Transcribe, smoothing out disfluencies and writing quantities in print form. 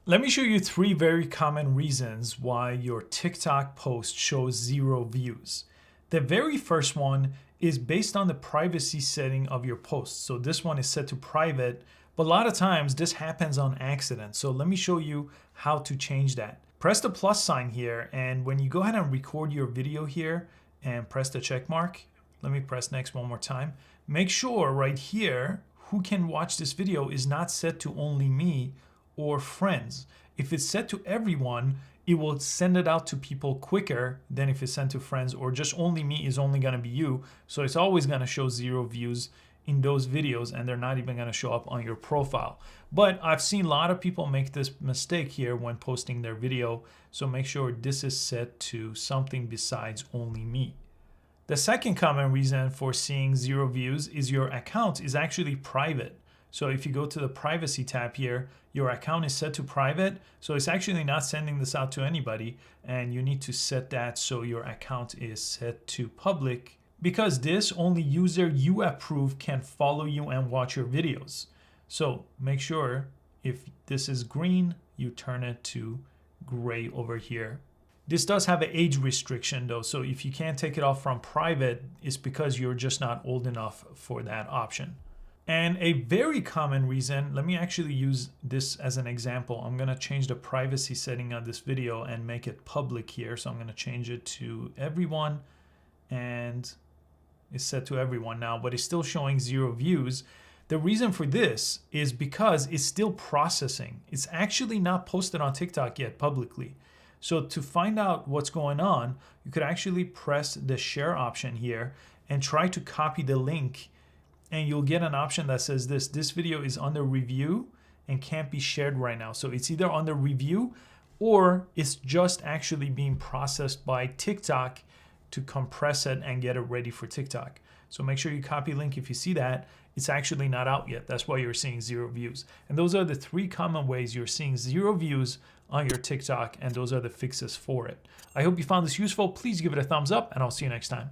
Let me show you 3 very common reasons why your TikTok post shows 0 views. The very first one is based on the privacy setting of your post. So this one is set to private, but a lot of times this happens on accident. So let me show you how to change that. Press the plus sign here, and when you go ahead and record your video here and press the check mark, let me press next one more time. Make sure right here, who can watch this video is not set to only me or friends. If it's set to everyone, it will send it out to people quicker than if it's sent to friends, or just only me is only gonna be you. So it's always gonna show 0 views in those videos, and they're not even gonna show up on your profile. But I've seen a lot of people make this mistake here when posting their video. So make sure this is set to something besides only me. The second common reason for seeing 0 views is your account is actually private. So if you go to the privacy tab here, your account is set to private. So it's actually not sending this out to anybody, and you need to set that so your account is set to public, because this only user you approve can follow you and watch your videos. So make sure if this is green, you turn it to gray over here. This does have an age restriction though, so if you can't take it off from private, it's because you're just not old enough for that option. And a very common reason, let me actually use this as an example. I'm gonna change the privacy setting on this video and make it public here. So I'm gonna change it to everyone, and it's set to everyone now, but it's still showing 0 views. The reason for this is because it's still processing. It's actually not posted on TikTok yet publicly. So to find out what's going on, you could actually press the share option here and try to copy the link, and you'll get an option that says this video is under review and can't be shared right now. So it's either under review or it's just actually being processed by TikTok to compress it and get it ready for TikTok. So make sure you copy link if you see that. It's actually not out yet. That's why you're seeing 0 views. And those are the 3 common ways you're seeing 0 views on your TikTok, and those are the fixes for it. I hope you found this useful. Please give it a thumbs up, and I'll see you next time.